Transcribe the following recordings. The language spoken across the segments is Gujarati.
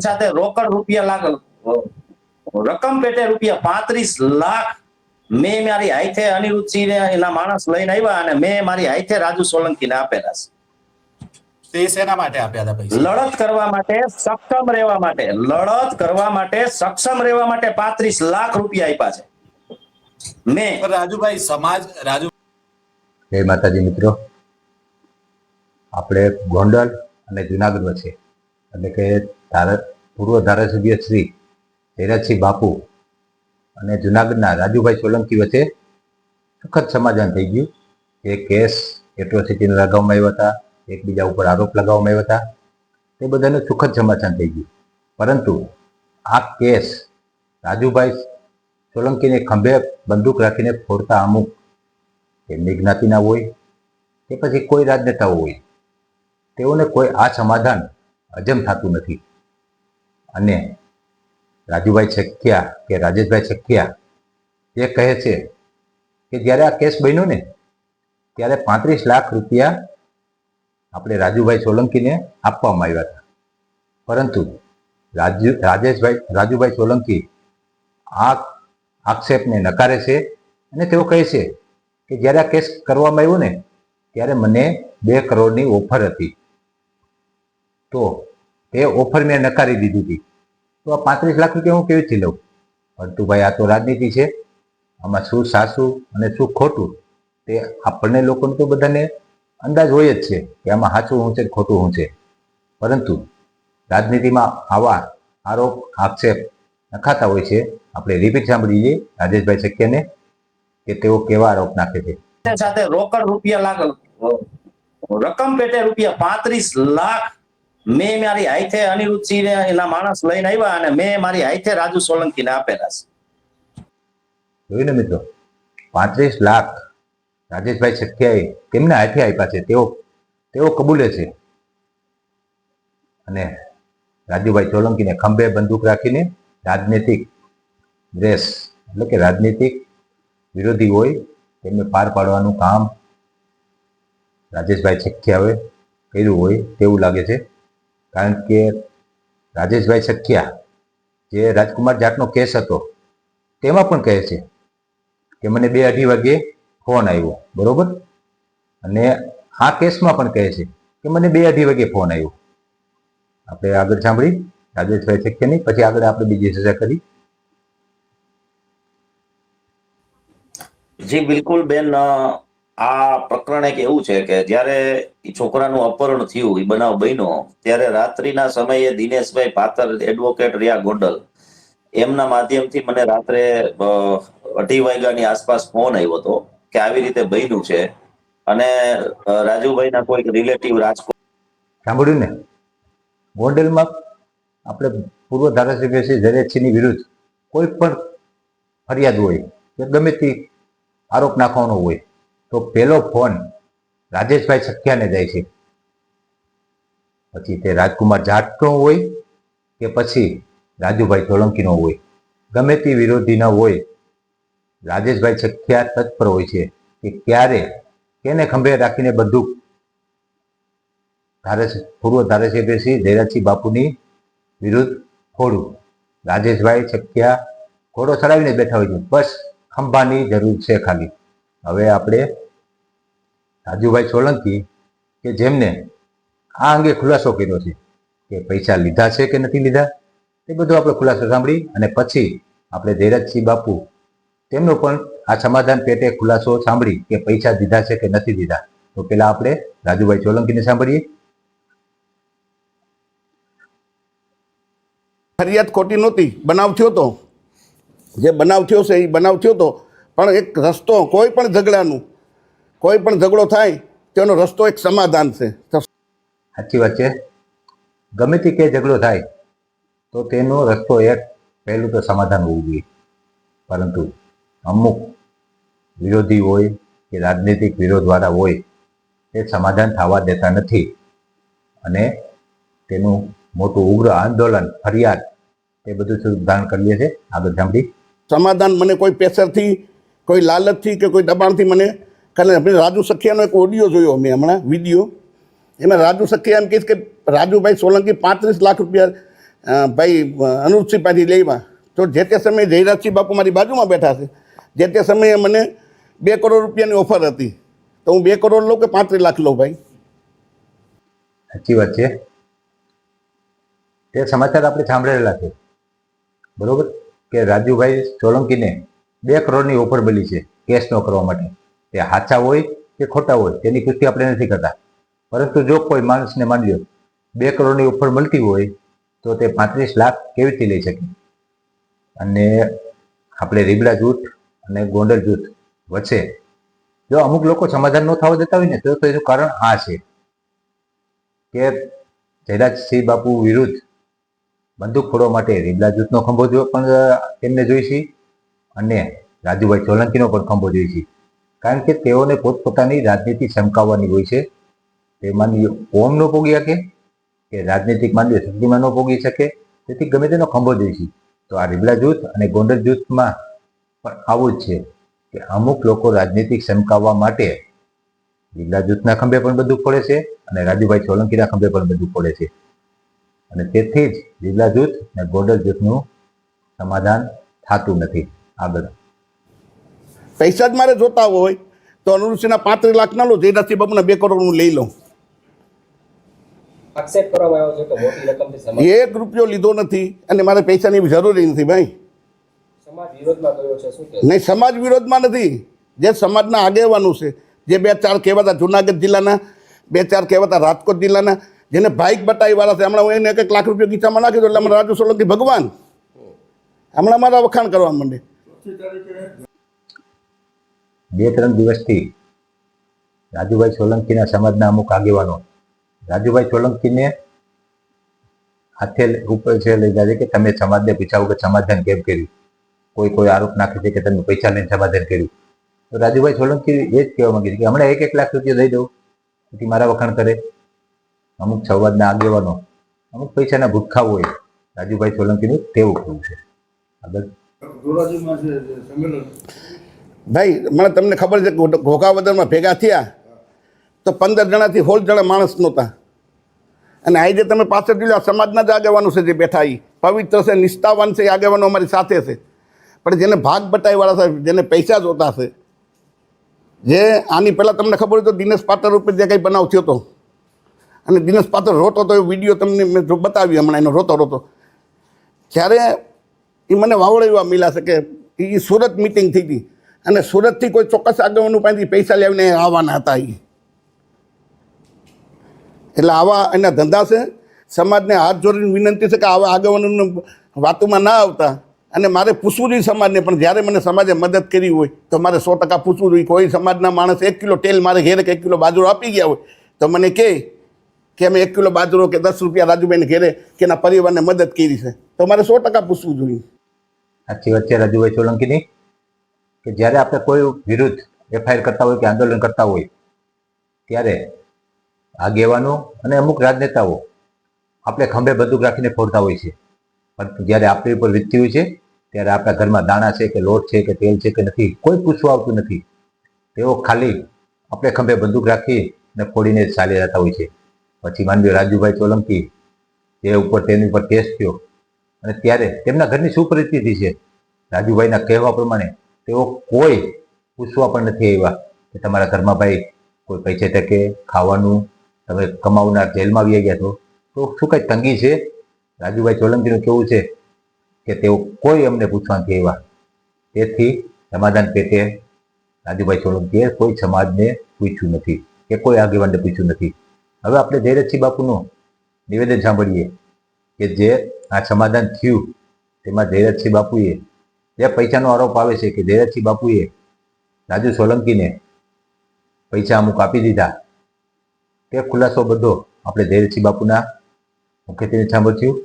સાથે રોકડ રૂપિયા લાખ રકમ પેટે રૂપિયા 35 લાખ મેં મારી હાથે અનિરુદ્ધસિંહ એના માણસ લઈને આવ્યા અને મેં મારી હાથે રાજુ સોલંકીને આપેલા છે. તે શેના માટે આપ્યા હતા પૈસા? લડત કરવા માટે, સક્ષમ રહેવા માટે, લડત કરવા માટે સક્ષમ રહેવા માટે 35 લાખ રૂપિયા આપ્યા છે મેં. રાજુભાઈ રાજુ જય માતાજી મિત્રો, આપણે ગોંડલ અને જુનાગઢ વચ્ચે એટલે કે પૂર્વ ધારાસભ્ય શ્રી ધીરજસિંહ બાપુ અને જુનાગઢના રાજુભાઈ સોલંકી વચ્ચે સુખદ સમાધાન થઈ ગયું. એ કેસ એટ્રોસિટીને લગાવવામાં આવ્યા હતા, એકબીજા ઉપર આરોપ લગાવવામાં આવ્યા હતા, તે બધાનું સુખદ સમાધાન થઈ ગયું. પરંતુ આ કેસ રાજુભાઈ સોલંકીને ખંભે બંદૂક રાખીને ફોડતા અમુક એમની જ્ઞાતિના હોય કે પછી કોઈ રાજનેતાઓ હોય, તેઓને કોઈ આ સમાધાન હજમ થતું નથી. અને રાજુભાઈ છક્યા કે રાજેશભાઈ છક્યા એ કહે છે કે જ્યારે આ કેસ બન્યો ને ત્યારે 35 લાખ રૂપિયા આપણે રાજુભાઈ સોલંકીને આપવામાં આવ્યા હતા. પરંતુ રાજુભાઈ સોલંકી આ આક્ષેપને નકારે છે અને તેઓ કહે છે કે જ્યારે આ કેસ કરવામાં આવ્યો ને ત્યારે મને 2 કરોડની ઓફર હતી, તો તે ઓફર મેં નકારી દીધી હતી. તો આ 35 લાખ રૂપિયા હું કેવી રીતે લઉં? પરંતુ ભાઈ આ તો રાજનીતિ છે, આમાં શું સાચું અને શું ખોટું તે આપણને લોકોને તો બધાને અંદાજ હોય જ છે કે આમાં સાચું શું છે ખોટું શું છે. પરંતુ રાજનીતિમાં આવા આરોપ આક્ષેપ નખાતા હોય છે. આપણે રિપીટ સાંભળીએ રાજેશભાઈ છક્યાને કે તેઓ કેવા આરોપ નાખે છે. સાથે રોકડ રૂપિયા લાખ રકમ પેટે રૂપિયા 35 લાખ મેં મારી હાથે અનિરુદ્ધસિંહ એના માણસ લઈને આવ્યા અને મેં મારી હાથે રાજુ સોલંકીને આપેલા છે. જોયું ને મિત્રો, 35 લાખ રાજેશભાઈ છક્યાએ તેમના હાથે આપ્યા છે, તેઓ કબૂલે છે. અને રાજુભાઈ સોલંકીને ખંભે બંદૂક રાખીને રાજનૈતિક દ્વેષ એટલે કે રાજનૈતિક વિરોધી હોય તેમને પાર પાડવાનું કામ રાજેશભાઈ છક્યાએ કર્યું હોય તેવું લાગે છે. કારણ કે રાજેશભાઈ છક્યા જે રાજકુમાર જાટનો કેસ હતો તેમાં પણ કહે છે કે મને 2-2:30 વાગે ફોન આવ્યો, બરોબર, અને આ કેસમાં પણ કહે છે કે મને 2-2:30 વાગે ફોન આવ્યો. આપણે આગળ સાંભળી રાજેશભાઈ છક્યાની, પછી આગળ આપણે બીજી ચર્ચા કરી. જી બિલકુલ બેન, આ પ્રકરણ એક એવું છે કે જ્યારે છોકરાનું અપહરણ થયું, એ બનાવ બન્યો ત્યારે રાત્રિના સમયે દિનેશભાઈ પાતર એડવોકેટ રહ્યા ગોંડલ, એમના માધ્યમથી મને રાત્રે 2:30 વાગ્યાની આસપાસ ફોન આવ્યો હતો કે આવી રીતે બન્યું છે અને રાજુભાઈના કોઈ રિલેટિવ રાજકોટ. સાંભળ્યું ને, ગોંડલમાં આપણે પૂર્વ ધારાસભ્ય શ્રી ધીરજસિંહની વિરુદ્ધ કોઈ પણ ફરિયાદ હોય કે ગમે તે આરોપ નાખવાનો હોય તો પહેલો ફોન રાજેશભાઈ છક્યાને જાય છે. પછી તે રાજકુમાર જાટનો હોય કે પછી રાજુભાઈ સોલંકીનો હોય, ગમે તે વિરોધી ન હોય, રાજેશભાઈ છક્યા તત્પર હોય છે કે ક્યારે તેને ખંભે રાખીને બંદૂક પૂર્વ ધારાસભ્ય શ્રી ધીરજસિંહ બાપુની વિરુદ્ધ ફોડું. રાજેશભાઈ છક્યા ઘોડો ચડાવીને બેઠા હોય છે, બસ ખંભાની જરૂર છે ખાલી. હવે આપણે રાજુભાઈ સોલંકી કે જેમને આ અંગે ખુલાસો કર્યો છે કે પૈસા લીધા છે કે નથી લીધા, તે બધું આપણે ખુલાસો સાંભળી અને પછી આપણે ધીરજસિંહ બાપુ તેમનો પણ આ સમાધાન પેટે ખુલાસો સાંભળી કે પૈસા દીધા છે કે નથી દીધા. તો પેલા આપણે રાજુભાઈ સોલંકીને સાંભળીએ. ફરિયાદ ખોટી નહોતી, બનાવ થયો તો, જે બનાવ થયો છે એ બનાવ થયો તો, પણ એક રસ્તો કોઈ પણ ઝઘડો થાય તેનો રસ્તો એક સમાધાન છે. સાચી વાત છે, ગમે તે કે ઝઘડો થાય તો તેનો રસ્તો એક પહેલું તો સમાધાન હોવું જોઈએ. પરંતુ અમુક વિરોધી હોય કે રાજનૈતિક વિરોધવાળા હોય તે સમાધાન થવા દેતા નથી અને તેનું મોટું ઉગ્ર આંદોલન, ફરિયાદ, તે બધું સુધારણ કરી લે છે. આગળ સાંભળી. સમાધાન મને કોઈ પ્રેશરથી, કોઈ લાલચથી કે કોઈ દબાણથી મને કારણ આપણે રાજુ સખિયાનો એક ઓડિયો જોયો મેં હમણાં, વિડીયો. એમાં રાજુ સખિયા એમ કહીશ કે રાજુભાઈ સોલંકી 35 લાખ રૂપિયા ભાઈ અનુપસિંહ પાછી લેવા, તો જે તે સમયે જયરાજસિંહ બાપુ મારી બાજુમાં બેઠા છે, જે તે સમયે મને 2 કરોડ રૂપિયાની ઓફર હતી, તો હું 2 કરોડ લઉં કે 35 લાખ લઉં ભાઈ? સાચી વાત છે. તે સમાચાર આપણે સાંભળેલા છે, બરોબર, કે રાજુભાઈ સોલંકીને 2 કરોડની ઓફર મળી છે કેસ ન કરવા માટે. તે સાચા હોય કે ખોટા હોય તેની પુષ્ટિ આપણે નથી કરતા, પરંતુ જો કોઈ માણસને માની લો 2 કરોડની ઓફર મળતી હોય તો તે 35 લાખ કેવી રીતે લઈ શકે? અને આપણે રીબડા જૂથ અને ગોંડલ જૂથ વચ્ચે જો અમુક લોકો સમાધાન ન થવા દેતા હોય ને, તો એનું કારણ આ છે કે જયરાજસિંહ બાપુ વિરુદ્ધ બંદૂક ફોડવા માટે રીબડા જૂથનો ખંભો પણ તેમને જોઈશે અને રાજુભાઈ સોલંકીનો પણ ખંભો જોઈશે, કારણ કે તેઓને પોતપોતાની રાજનીતિ ચમકાવવાની હોય છે. તે માનવીઓ ઓમ ન પોગી શકે કે રાજનીતિક માનવીઓ શક્તિમાં ન પોગી શકે, તેથી ગમે તેનો ખંભો જોઈશે. તો આ રીબડા જૂથ અને ગોંડલ જૂથમાં પણ આવું જ છે કે અમુક લોકો રાજનીતિક ચમકાવવા માટે રીબડા જૂથના ખંભે પણ બંદૂક ફોડે છે અને રાજુભાઈ સોલંકીના ખંભે પણ બંદૂક ફોડે છે, અને તેથી જ રીબડા જૂથ અને ગોંડલ જૂથનું સમાધાન થતું નથી. આગળ પૈસા જ મારે જોતા હોય તો અનુપસિંહના 35 લાખ ના લો, જયરાજસિંહ બાપુના 2 કરોડ હું લઈ લઉં. આક્ષેપ કરવામાં આવ્યો છે કે મોટી રકમથી સમાજ 1 રૂપિયો લીધો નથી અને મારે પૈસાની જરૂર નથી ભાઈ. સમાજ વિરોધમાં ગયો છે, શું કહે? નહીં, સમાજ વિરોધમાં નથી. જે સમાજના આગેવાનો છે, જે 2-4 કહેવાતા જુનાગઢ જિલ્લાના, 2-4 કહેવાતા રાજકોટ જિલ્લાના, જેને બાઇક બટાઈ વાળા છે, હમણાં હું એને 1 લાખ રૂપિયા ગીચામાં નાખી દો એટલે અમારા રાજુ સોલંકી ભગવાન હમણાં મારા વખાણ કરવા માંડે. 2-3 દિવસથી રાજુભાઈ સોલંકીના સમાજના અમુક આગેવાનો રાજુભાઈ સોલંકીને હાથે ઉપર છે લઈ જાય છે કે તમે સમાજને પૂછ્યા વગર સમાધાન કેમ કર્યું? કોઈ આરોપ નાખે છે કે તમે પૈસા લઈને સમાધાન કર્યું. તો રાજુભાઈ સોલંકી એ જ કહેવા માંગે છે કે હમણાં 1 લાખ રૂપિયા દઈ દઉં, તેથી મારા વખાણ કરે. અમુક સમાજના આગેવાનો અમુક પૈસાના ભૂખ્યા હોય, રાજુભાઈ સોલંકીનું તેવું કહેવું છે. આગળ ભાઈ મને તમને ખબર છે કે ઘોઘાવદરમાં ભેગા થયા તો 15 જણાથી 16 જણા માણસ નહોતા, અને આજે તમે પાછળ જોઈ લો, સમાજના જ આગેવાનો છે જે બેઠા, એ પવિત્ર છે, નિષ્ઠાવાન છે, એ આગેવાનો અમારી સાથે છે. પણ જેને ભાગ બટાઈવાળા છે, જેને પૈસા જોતા છે, જે આની પહેલાં તમને ખબર હોય તો દિનેશ પાટર ઉપર જે કંઈ બનાવ થયો હતો, અને દિનેશ પાત્ર રોતો હતો, એ વિડીયો તમને મેં બતાવી હમણાં, એનો રોતો જ્યારે એ મને વાવડાવવા મળ્યા છે કે એ સુરત મિટિંગ થઈ હતી અને સુરતથી કોઈ ચોક્કસ આગેવાનું પાસેથી પૈસા લાવીને આવવાના હતા. એટલે આવા એના ધંધા છે. સમાજને હાથ જોડીને વિનંતી છે કે આવા આગેવાનોની વાતોમાં ના આવતા, અને મારે પૂછવું જોઈએ સમાજને, પણ જ્યારે મને સમાજે મદદ કરી હોય તો મારે 100% પૂછવું જોઈએ. કોઈ સમાજના માણસ 1 કિલો તેલ મારે ઘેરે કે 1 કિલો બાજરો આપી ગયા હોય તો મને કહે કે અમે 1 કિલો બાજરો કે 10 રૂપિયા રાજુભાઈને ઘેરે કે એના પરિવારને મદદ કરી છે, તો મારે 100% પૂછવું જોઈએ. સાચી વાત છે રાજુભાઈ સોલંકીની, કે જ્યારે આપણે કોઈ વિરુદ્ધ એફઆઈઆર કરતા હોય કે આંદોલન કરતા હોય ત્યારે આગેવાનો અને અમુક રાજનેતાઓ આપણે ખંભે બંદૂક રાખીને ફોડતા હોય છે, પરંતુ જ્યારે આપણી ઉપર વીતતી હોય છે ત્યારે આપણા ઘરમાં દાણા છે કે લોટ છે કે તેલ છે કે નથી, કોઈ પૂછવા આવતું નથી. તેઓ ખાલી આપણે ખંભે બંદૂક રાખીને ફોડીને ચાલી જતા હોય છે. પછી માનવી રાજુભાઈ સોલંકી તે ઉપર તેની ઉપર કેસ થયો, અને ત્યારે તેમના ઘરની શું પરિસ્થિતિ છે, રાજુભાઈના કહેવા પ્રમાણે તેઓ કોઈ પૂછવા પણ નથી આવ્યા કે તમારા ઘરમાં ભાઈ કોઈ પૈસે ટકે ખાવાનું, તમે કમાવનાર જેલમાં આવી ગયા છો, તો શું કંઈ તંગી છે? રાજુભાઈ સોલંકીનું કેવું છે કે તેઓ કોઈ અમને પૂછવા નથી આવ્યા. તેથી સમાધાન પેટે રાજુભાઈ સોલંકીએ કોઈ સમાજને પૂછ્યું નથી કે કોઈ આગેવાનને પૂછ્યું નથી. હવે આપણે જયરાજસિંહ બાપુનું નિવેદન સાંભળીએ કે જે આ સમાધાન થયું તેમાં જયરાજસિંહ બાપુએ જે પૈસાનો આરોપ આવે છે કે જયરાજસિંહ બાપુએ રાજુ સોલંકીને પૈસા અમુક આપી દીધા, તે ખુલાસો બધો આપણે જયરાજસિંહ બાપુના મુખ્યત્વે સાંભળ્યું.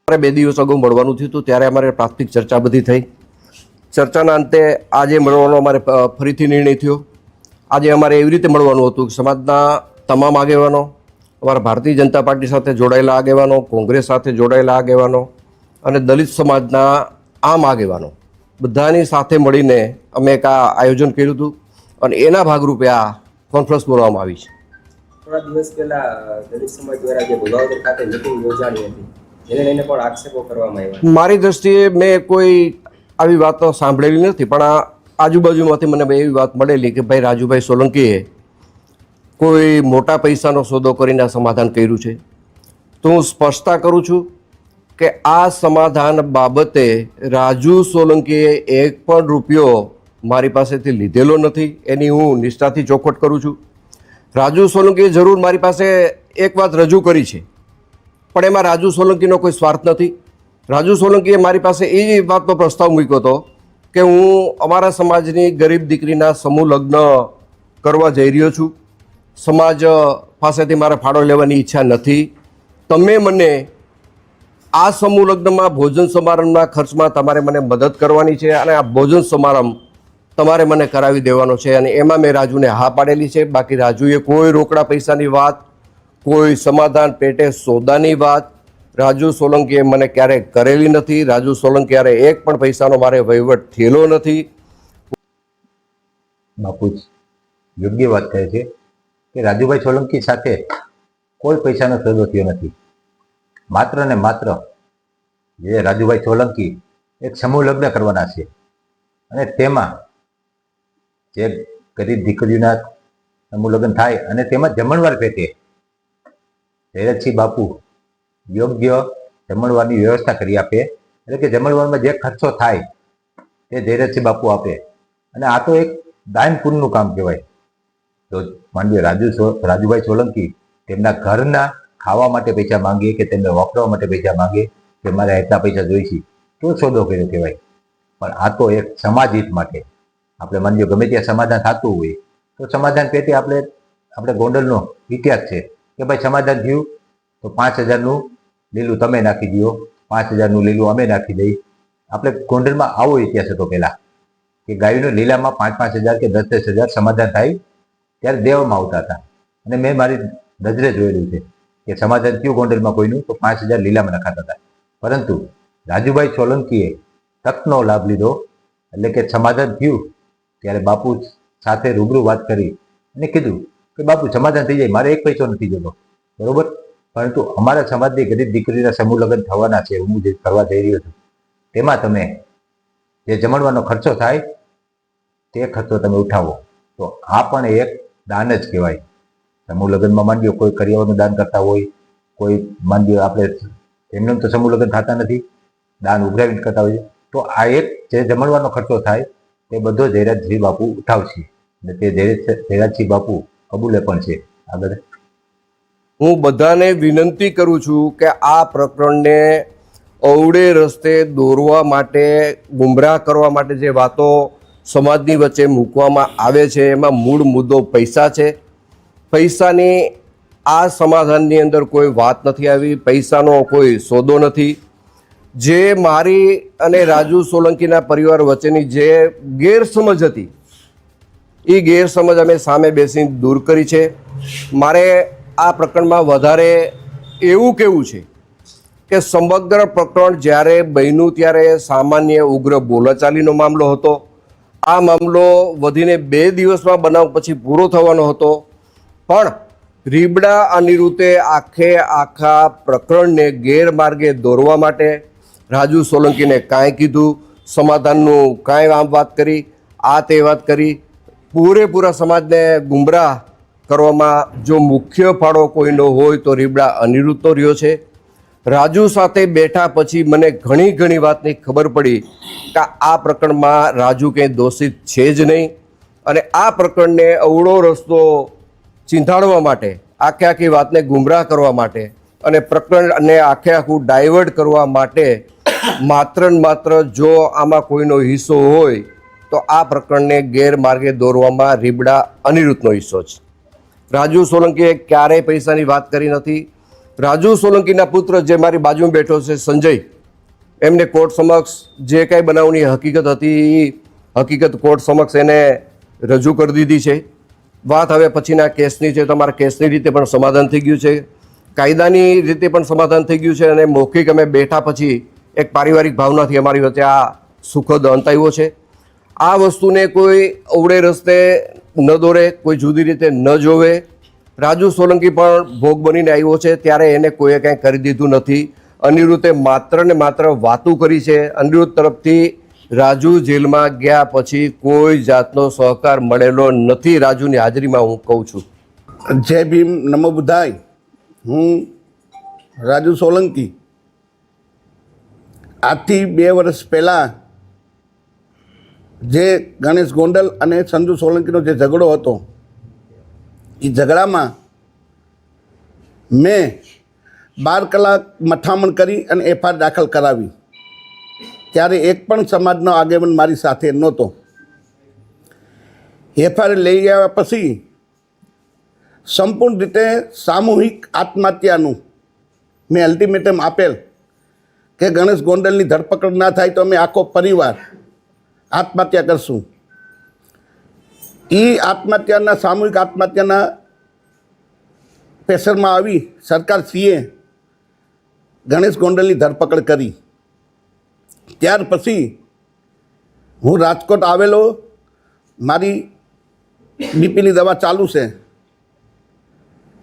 અમારે 2 દિવસ અગાઉ મળવાનું થયું હતું, ત્યારે અમારે પ્રાથમિક ચર્ચા બધી થઈ. ચર્ચાના અંતે આજે મળવાનો અમારે ફરીથી નિર્ણય થયો. આજે અમારે એવી રીતે મળવાનું હતું કે સમાજના તમામ આગેવાનો, અમારા ભારતીય જનતા પાર્ટી સાથે જોડાયેલા આગેવાનો, કોંગ્રેસ સાથે જોડાયેલા આગેવાનો અને દલિત સમાજના આમ આગેવાનો બધાની સાથે મળીને અમે એક આ આયોજન કર્યું હતું અને એના ભાગરૂપે આ કોન્ફરન્સ બોલાવવામાં આવી છે. થોડા દિવસ પહેલા દલિત સમાજ દ્વારા જે ભોગાવદર ખાતે મિટિંગ યોજાણી હતી જેને લઈને પણ આક્ષેપો કરવામાં આવ્યા. મારી દ્રષ્ટિએ મેં કોઈ આવી વાતો સાંભળેલી નથી, પણ આ આજુબાજુમાંથી મને એવી વાત મળેલી કે ભાઈ રાજુભાઈ સોલંકીએ કોઈ મોટા પૈસાનો સોદો કરીને આ સમાધાન કર્યું છે. તો હું સ્પષ્ટતા કરું છું કે આ સમાધાન બાબતે રાજુ સોલંકીએ એક પણ રૂપિયો મારી પાસેથી લીધેલો નથી. એની હું નિષ્ઠાથી ચોખવટ કરું છું. રાજુ સોલંકીએ જરૂર મારી પાસે એક વાત રજૂ કરી છે, પણ એમાં રાજુ સોલંકીનો કોઈ સ્વાર્થ નથી. રાજુ સોલંકીએ મારી પાસે એ વાતનો પ્રસ્તાવ મૂક્યો હતો કે હું અમારા સમાજની ગરીબ દીકરીના સમૂહ લગ્ન કરવા જઈ રહ્યો છું. સમાજ પાસેથી મારે ફાળો લેવાની ઈચ્છા નથી. તમે મને આ સમૂહ લગ્નમાં ભોજન સમારંભના ખર્ચમાં તમારે મને મદદ કરવાની છે અને આ ભોજન સમારંભ તમારે મને કરાવી દેવાનો છે. અને એમાં મેં રાજુને હા પાડેલી છે. બાકી રાજુએ કોઈ રોકડા પૈસાની વાત, કોઈ સમાધાન પેટે સોદાની વાત રાજુ સોલંકીએ મને ક્યારેય કરેલી નથી. રાજુ સોલંકી ક્યારે એક પણ પૈસાનો મારે વહીવટ થયેલો નથી. બાપુ જ યોગ્ય વાત કહે છે કે રાજુભાઈ સોલંકી સાથે કોઈ પૈસાનો સોદો થયો નથી. માત્ર ને માત્ર જે રાજુભાઈ સોલંકી એક સમૂહ લગ્ન કરવાના છે અને તેમાં જે ગરીબ દીકરીઓના સમૂહ લગ્ન થાય અને તેમાં જમણવાર પેટે જયરાજસિંહ બાપુ યોગ્ય જમણવારની વ્યવસ્થા કરી આપે. એટલે કે જમણવારમાં જે ખર્ચો થાય તે જયરાજસિંહ બાપુ આપે. અને આ તો એક દાન પુણ્યનું કામ કહેવાય. તો માનવીય રાજુભાઈ સોલંકી તેમના ઘરના ખાવા માટે પૈસા માંગે કે તેમને વાપરવા માટે પૈસા માંગે કે મારે એટલા પૈસા જોઈશે તો સોદો કર્યો કહેવાય. પણ આ તો એક સમાજ હિત માટે આપણે માનીએ ગમે ત્યાં સમાધાન થતું હોય તો સમાધાન પેટે આપણે ગોંડલનો ઇતિહાસ છે કે ભાઈ સમાધાન થયું તો 5,000નું લીલું તમે નાખી દો, 5,000નું લીલું અમે નાખી દઈ. આપણે ગોંડલમાં આવો ઇતિહાસ હતો પહેલા કે ગાયોને લીલામાં 5,000 કે 10,000 સમાધાન થાય ત્યારે દેવામાં આવતા હતા. અને મેં મારી નજરે જોયેલું છે કે સમાધાન થયું ગોંડલમાં કોઈનું તો 5,000 લીલામાં નખાતા હતા. પરંતુ રાજુભાઈ સોલંકીએ તકનો લાભ લીધો. એટલે કે સમાધાન થયું ત્યારે બાપુ સાથે રૂબરૂ વાત કરી અને કીધું કે બાપુ સમાધાન થઈ જાય, મારે એક પૈસો નથી જોતો, બરોબર, પરંતુ અમારા સમાજની ગરીબ દીકરીના સમૂહ લગ્ન થવાના છે, હું જે કરવા જઈ રહ્યો છું તેમાં તમે જે જમણવાનો ખર્ચો થાય તે ખર્ચો તમે ઉઠાવો. તો આ પણ એક દાન જ કહેવાય. સમૂહ લગ્નમાં માંડ્યો કોઈ કરિયાવરનું દાન કરતા હોય, કોઈ માંડ્યો આપણે એમને તો સમૂહ લગ્ન થતા નથી, દાન ઉઘરાવીને કરતા હોય. તો આ એક જે જમણવાનો ખર્ચો થાય તે બધો જયરાજસિંહ બાપુ ઉઠાવશે અને તે જયરાજસિંહ બાપુ કબૂલે પણ છે. આગળ હું બધાને વિનંતી કરું છું કે આ પ્રકરણને અવળે રસ્તે દોરવા માટે, ગુમરાહ કરવા માટે જે વાતો સમાજની વચ્ચે મૂકવામાં આવે છે એમાં મૂળ મુદ્દો પૈસા છે. પૈસાની આ સમાધાનની અંદર કોઈ વાત નથી આવી. પૈસાનો કોઈ સોદો નથી. જે મારી અને રાજુ સોલંકીના પરિવાર વચ્ચેની જે ગેરસમજ હતી એ ગેરસમજ અમે સામે બેસીને દૂર કરી છે. મારે આ પ્રકરણમાં વધારે એવું કહેવું છે કે સમગ્ર પ્રકરણ જ્યારે બન્યું ત્યારે સામાન્ય ઉગ્ર બોલાચાલીનો મામલો હતો. આ મામલો વધીને 2 દિવસમાં બનાવ પછી પૂરો થવાનો હતો. પણ રીબડા અનિરુદ્ધે આખા પ્રકરણને ગેરમાર્ગે દોરવા માટે રાજુ સોલંકીને કાંઈ કીધું, સમાધાનનું કાંઈ આમ વાત કરી, આ તે વાત કરી, પૂરેપૂરા સમાજને ગુમરાહ કરવામાં જો મુખ્ય ફાળો કોઈનો હોય તો રીબડા અનિરુદ્ધનો રહ્યો છે. રાજુ સાથે બેઠા પછી મને ઘણી વાતની ખબર પડી કે આ પ્રકરણમાં રાજુ કંઈ દોષિત છે જ નહીં. અને આ પ્રકરણને અવળો રસ્તો ચીંધાડવા માટે, આખી વાતને ગુમરાહ કરવા માટે અને પ્રકરણને આખું ડાયવર્ટ કરવા માટે માત્ર ને માત્ર જો આમાં કોઈનો હિસ્સો હોય તો આ પ્રકરણને ગેરમાર્ગે દોરવામાં રીબડા અનિરુદ્ધનો હિસ્સો છે. રાજુ સોલંકીએ ક્યારેય પૈસાની વાત કરી નથી. રાજુ સોલંકીના પુત્ર જે મારી બાજુમાં બેઠો છે સંજય, એમને કોર્ટ સમક્ષ જે કાંઈ બનાવની હકીકત હતી એ હકીકત કોર્ટ સમક્ષ એને રજૂ કરી દીધી છે. વાત હવે પછીના કેસની છે. તમારા કેસની રીતે પણ સમાધાન થઈ ગયું છે, કાયદાની રીતે પણ સમાધાન થઈ ગયું છે અને મૌખિક અમે બેઠા પછી એક પારિવારિક ભાવનાથી અમારી વચ્ચે આ સુખદ અંત આવ્યો છે. આ વસ્તુને કોઈ અવળે રસ્તે ન દોરે, કોઈ જુદી રીતે ન જોવે. રાજુ સોલંકી પણ ભોગ બનીને આવ્યો છે, ત્યારે એને કોઈએ કાંઈ કરી દીધું નથી. અનિરુદ્ધે માત્ર ને માત્ર વાતું કરી છે. અનિરુદ્ધ તરફથી રાજુ જેલમાં ગયા પછી કોઈ જાતનો સહકાર મળેલો નથી. રાજુની હાજરીમાં હું કહું છું. જય ભીમ, નમો બુદ્ધાય. હું રાજુ સોલંકી આજથી 2 વર્ષ પહેલાં જે ગણેશ ગોંડલ અને સંજુ સોલંકીનો જે ઝઘડો હતો, એ ઝઘડામાં મેં 12 કલાક મથામણ કરી અને એફઆઈઆર દાખલ કરાવી. ત્યારે એક પણ સમાજનો આગેવાન મારી સાથે નહોતો. એફઆઈઆર લઈ ગયા પછી સંપૂર્ણ રીતે સામૂહિક આત્મહત્યાનું મેં અલ્ટિમેટમ આપેલ કે ગણેશ ગોંડલની ધરપકડ ના થાય તો અમે આખો પરિવાર આત્મહત્યા કરશું. એ આત્મહત્યાના સામૂહિક આત્મહત્યાના પ્રેશરમાં આવી સરકારશ્રીએ ગણેશ ગોંડલની ધરપકડ કરી. ત્યાર પછી હું રાજકોટ આવેલો. મારી બીપીની દવા ચાલુ છે.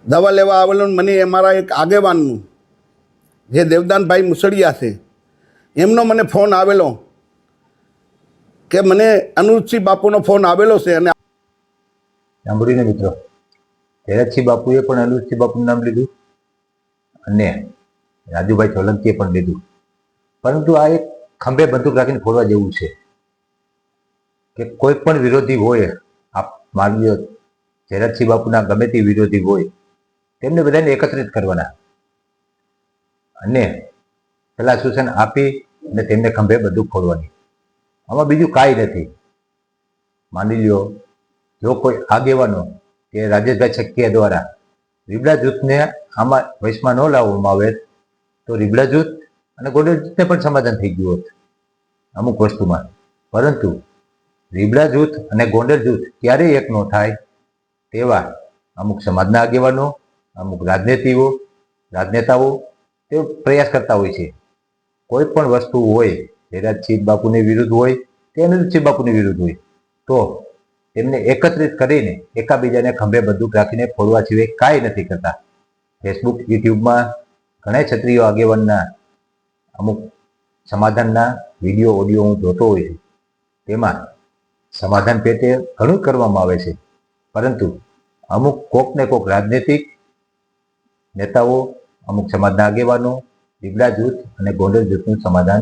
દવા લેવા આવેલો. મને અમારા એક આગેવાનનું જે દેવદાનભાઈ મુસળિયા છે, એમનો મને ફોન આવેલો કે મને અનુજસિંહ બાપુનો ફોન આવેલો છે. અને સાંભળીને મિત્રો, ધીરજસિંહ બાપુએ પણ અનુજસિંહ બાપુનું નામ લીધું અને રાજુભાઈ સોલંકીએ પણ લીધું. પરંતુ આ એક ખંભે બંદૂક રાખીને ફોડવા જેવું છે કે કોઈ પણ વિરોધી હોય, આપ માની લો ધીરજસિંહ બાપુના ગમે તે વિરોધી હોય, તેમને બધાને એકત્રિત કરવાના અને પેલા સૂચન આપી અને તેમને ખંભે બંદૂક ફોડવાની. આમાં બીજું કાંઈ નથી. માની લ્યો જો કોઈ આગેવાનો કે રાજેશભાઈ છક્કિયા દ્વારા રીબડા જૂથને આમાં વશમાં ન લાવવામાં આવે તો રીબડા જૂથ અને ગોંડલ જૂથને પણ સમાધાન થઈ ગયું હોત અમુક વસ્તુમાં. પરંતુ રીબડા જૂથ અને ગોંડલ જૂથ ક્યારેય એક ન થાય તેવા અમુક સમાજના આગેવાનો, અમુક રાજનેતાઓ તે પ્રયાસ કરતા હોય છે. કોઈ પણ વસ્તુ હોય, ધીરજસિંહ બાપુની વિરુદ્ધ હોય કે અનિરુદ્ધસિંહ બાપુની વિરુદ્ધ હોય, તો તેમને એકત્રિત કરીને એકાબીજાને ખંભે બંદૂક રાખીને ફોડવા સિવાય કાંઈ નથી કરતા. ફેસબુક, યુટ્યુબમાં ઘણા ક્ષત્રિય આગેવાનના અમુક સમાધાનના વિડીયો, ઓડિયો હું જોતો હોય છું. તેમાં સમાધાન પેટે ઘણું કરવામાં આવે છે, પરંતુ અમુક કોકને કોક રાજનૈતિક નેતાઓ, અમુક સમાજના આગેવાનો રીબડા જૂથ અને ગોંડલ જૂથનું સમાધાન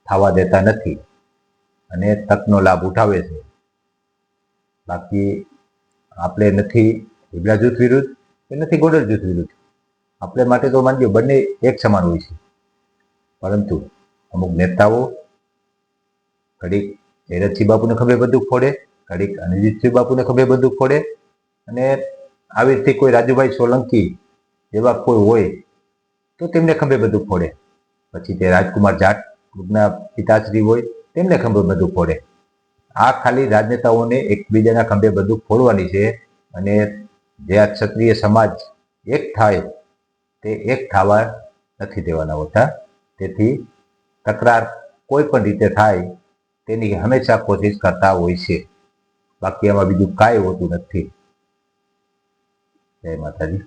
થવા દેતા નથી અને તકનો લાભ ઉઠાવે છે. બાકી આપણે નથી રીબડા જૂથ વિરુદ્ધ કે નથી ગોંડલ જૂથ વિરુદ્ધ. આપણે માટે તો માનજો બંને એક સમાન હોય છે. પરંતુ અમુક નેતાઓ ઘડીક ધીરજસિંહ બાપુને ખભે બંદૂક ફોડે, ઘડીક અનિરુદ્ધસિંહ બાપુને ખભે બંદૂક ફોડે અને આવી રીતે કોઈ રાજુભાઈ સોલંકી જેવા કોઈ હોય તો તેમને ખંભે બંદૂક ફોડે. પછી તે રાજકુમાર જાટ ગ્રુપના પિતાશ્રી હોય તેમને ખંભે બંદૂક ફોડે. આ ખાલી રાજનેતાઓને એકબીજાના ખંભે બંદૂક ફોડવાની છે અને જે આ ક્ષત્રિય સમાજ એક થાય તે એક થવા નથી દેવાના હોતા. તેથી તકરાર કોઈ પણ રીતે થાય તેની હંમેશા કોશિશ કરતા હોય છે. બાકી એમાં બીજું કાંઈ હોતું નથી. જય માતાજી.